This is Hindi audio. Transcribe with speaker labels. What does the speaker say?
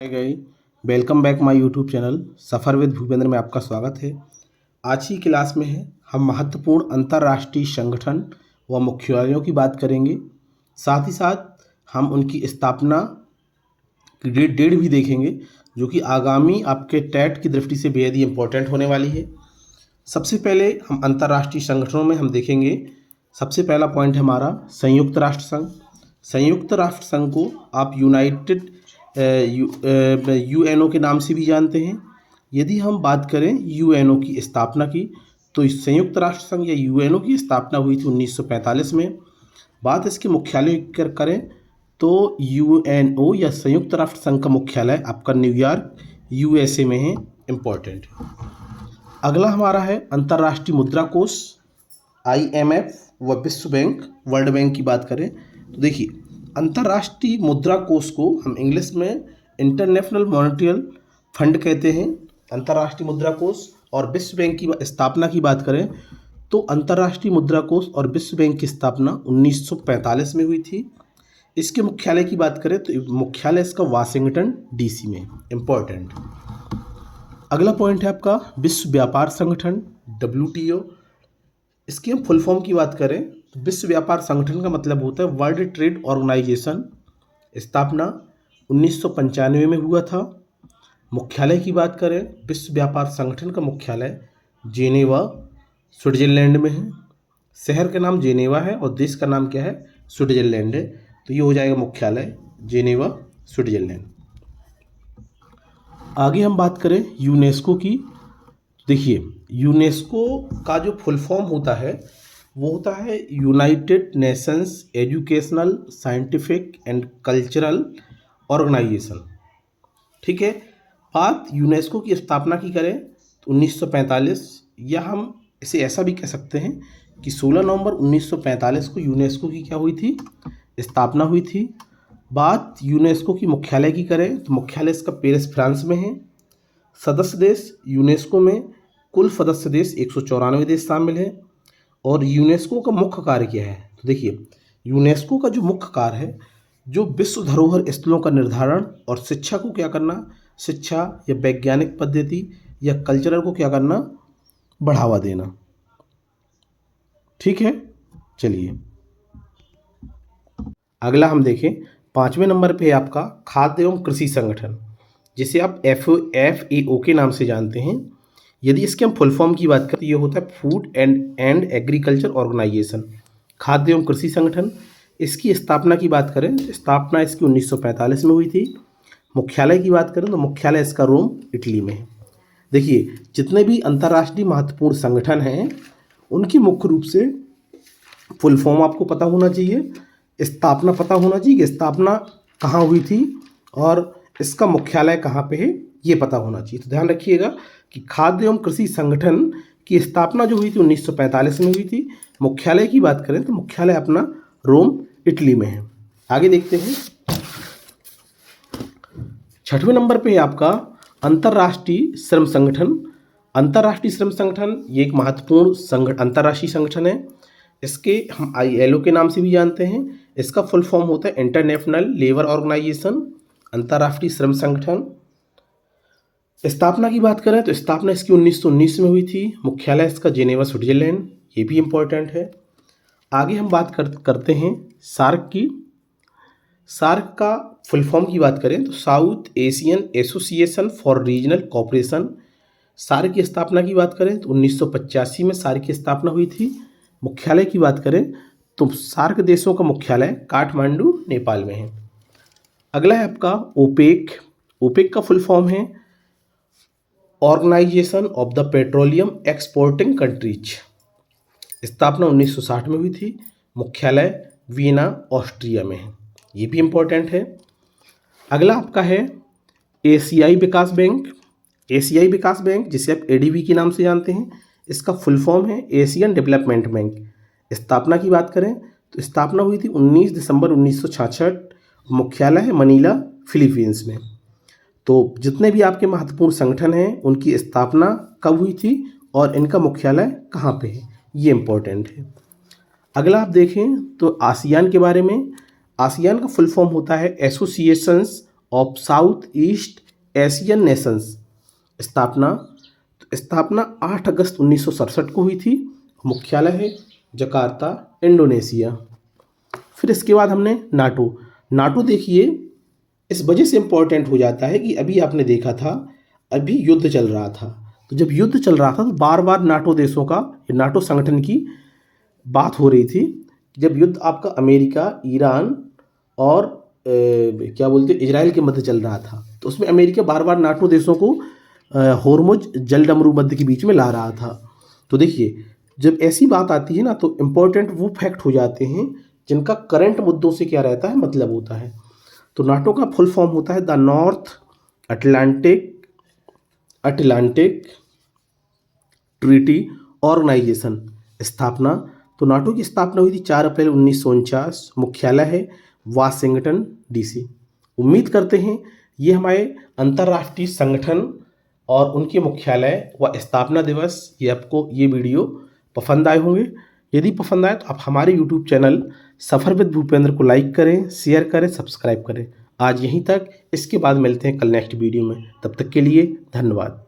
Speaker 1: गई welcome back my YouTube channel suffer with Bhupendra में आपका स्वागत है। आज की क्लास में हम महत्वपूर्ण अंतर्राष्ट्रीय संगठन व मुख्यालयों की बात करेंगे। साथ ही साथ हम उनकी स्थापना की डेट भी देखेंगे, जो कि आगामी आपके टेट की दृष्टि से बेहद ही इम्पोर्टेंट होने वाली है। सबसे पहले हम अंतर्राष्ट्रीय संगठनों में हम देखेंगे। सबसे पहला पॉइंट है हमारा संयुक्त राष्ट्र संघ। संयुक्त राष्ट्र संघ को आप यूनाइटेड यूएनओ के नाम से भी जानते हैं। यदि हम बात करें यूएनओ की स्थापना की, तो इस संयुक्त राष्ट्र संघ या यूएनओ की स्थापना हुई थी 1945 में। बात इसके मुख्यालय की करें तो यूएनओ या संयुक्त राष्ट्र संघ का मुख्यालय आपका न्यूयॉर्क यूएसए में है। इम्पोर्टेंट। अगला हमारा है अंतर्राष्ट्रीय मुद्रा कोष आईएमएफ व विश्व बैंक वर्ल्ड बैंक की बात करें तो देखिए, अंतर्राष्ट्रीय मुद्रा कोष को हम इंग्लिश में इंटरनेशनल मॉनेटरी फंड कहते हैं। अंतर्राष्ट्रीय मुद्रा कोष और विश्व बैंक की स्थापना की बात करें तो अंतर्राष्ट्रीय मुद्रा कोष और विश्व बैंक की स्थापना 1945 में हुई थी। इसके मुख्यालय की बात करें तो मुख्यालय इसका वाशिंगटन डीसी में। इम्पोर्टेंट। अगला पॉइंट है आपका विश्व व्यापार संगठन WTO। इसकी हम फुल फॉर्म की बात करें तो विश्व व्यापार संगठन का मतलब होता है वर्ल्ड ट्रेड ऑर्गेनाइजेशन। स्थापना 1995 में हुआ था। मुख्यालय की बात करें, विश्व व्यापार संगठन का मुख्यालय जेनेवा स्विट्जरलैंड में है। शहर का नाम जेनेवा है और देश का नाम क्या है, स्विट्जरलैंड है। तो ये हो जाएगा मुख्यालय जेनेवा स्विट्जरलैंड। आगे हम बात करें यूनेस्को की। देखिए, यूनेस्को का जो फुल फॉर्म होता है वो होता है United Nations Educational Scientific and Cultural Organization. ठीक है। बात यूनेस्को की स्थापना की करें तो 1945, या हम इसे ऐसा भी कह सकते हैं कि 16 नवंबर 1945 को यूनेस्को की क्या हुई थी, स्थापना हुई थी। बात यूनेस्को की मुख्यालय की करें तो मुख्यालय इसका पेरिस फ्रांस में है। सदस्य देश यूनेस्को में कुल सदस्य देश 194 देश शामिल हैं। और यूनेस्को का मुख्य कार्य क्या है तो देखिए, यूनेस्को का जो मुख्य कार्य है, जो विश्व धरोहर स्थलों का निर्धारण और शिक्षा को क्या करना, शिक्षा या वैज्ञानिक पद्धति या कल्चरल को क्या करना, बढ़ावा देना। ठीक है। चलिए अगला हम देखें। 5वें नंबर पे है आपका खाद्य एवं कृषि संगठन, जिसे आप FAO के नाम से जानते हैं। यदि इसके हम फुल फॉर्म की बात करें तो ये होता है फूड एंड एग्रीकल्चर ऑर्गेनाइजेशन, खाद्य एवं कृषि संगठन। इसकी स्थापना की बात करें तो स्थापना इसकी 1945 में हुई थी। मुख्यालय की बात करें तो मुख्यालय इसका रोम इटली में है। देखिए, जितने भी अंतर्राष्ट्रीय महत्वपूर्ण संगठन हैं उनकी मुख्य रूप से फुल फॉर्म आपको पता होना चाहिए, स्थापना पता होना चाहिए कि स्थापना कहाँ हुई थी और इसका मुख्यालय कहाँ पे है, ये पता होना चाहिए। तो ध्यान रखिएगा कि खाद्य एवं कृषि संगठन की स्थापना जो हुई थी 1945 में हुई थी। मुख्यालय की बात करें तो मुख्यालय अपना रोम इटली में है। आगे देखते हैं। 6वें नंबर पे है आपका अंतर्राष्ट्रीय श्रम संगठन। अंतर्राष्ट्रीय श्रम संगठन ये एक महत्वपूर्ण अंतर्राष्ट्रीय संगठन है। इसके हम ILO के नाम से भी जानते हैं। इसका फुल फॉर्म होता है इंटरनेशनल लेबर ऑर्गेनाइजेशन, अंतर्राष्ट्रीय श्रम संगठन। स्थापना की बात करें तो स्थापना इसकी 1919 में हुई थी। मुख्यालय इसका जेनेवा स्विट्जरलैंड, ये भी इम्पोर्टेंट है। आगे हम बात करते हैं सार्क की। सार्क का फुल फॉर्म की बात करें तो South Asian Association for Regional Cooperation. SAARC की स्थापना की बात करें तो 1985 में सार्क की स्थापना हुई थी। मुख्यालय की बात करें तो सार्क देशों का मुख्यालय काठमांडू नेपाल में है। अगला है आपका ओपेक। ओपेक का फुल फॉर्म है Organization of the Petroleum Exporting Countries. स्थापना 1960 में हुई थी। मुख्यालय वियना ऑस्ट्रिया में है, ये भी इम्पोर्टेंट है। अगला आपका है एशियाई विकास बैंक। एशियाई विकास बैंक, जिसे आप ADB के नाम से जानते हैं, इसका फुल फॉर्म है एशियन डेवलपमेंट बैंक। स्थापना की बात करें तो स्थापना हुई थी 19 दिसंबर 1966। मुख्यालय है मनीला फिलीपींस में। तो जितने भी आपके महत्वपूर्ण संगठन हैं उनकी स्थापना कब हुई थी और इनका मुख्यालय कहाँ पे है, ये इम्पोर्टेंट है। अगला आप देखें तो आसियान के बारे में। आसियान का फुल फॉर्म होता है associations of south east Asian Nations. स्थापना 8 अगस्त 1967 को हुई थी। मुख्यालय है जकार्ता, इंडोनेशिया। फिर इसके बाद हमने नाटो देखिए, इस वजह से इम्पोर्टेंट हो जाता है कि अभी आपने देखा था, अभी युद्ध चल रहा था। तो जब युद्ध चल रहा था तो बार बार नाटो देशों का, नाटो संगठन की बात हो रही थी। जब युद्ध आपका अमेरिका, ईरान और क्या बोलते हैं, इजराइल के मध्य चल रहा था, तो उसमें अमेरिका बार बार नाटो देशों को होर्मुज जलडमरू मध्य के बीच में ला रहा था। तो देखिए, जब ऐसी बात आती है ना, तो इम्पोर्टेंट वो फैक्ट हो जाते हैं जिनका करंट मुद्दों से क्या रहता है, मतलब होता है। तो नाटो का फुल फॉर्म होता है the North Atlantic Treaty Organization. स्थापना, तो नाटो की स्थापना हुई थी 4 अप्रैल 1949। मुख्यालय है वाशिंगटन डीसी। उम्मीद करते हैं ये हमारे अंतर्राष्ट्रीय संगठन और उनके मुख्यालय व स्थापना दिवस, ये आपको ये वीडियो पसंद आए होंगे। यदि पसंद आए तो आप हमारे YouTube channel suffer with Bhupendra को लाइक करें, शेयर करें, सब्सक्राइब करें। आज यहीं तक, इसके बाद मिलते हैं कल नेक्स्ट वीडियो में। तब तक के लिए धन्यवाद।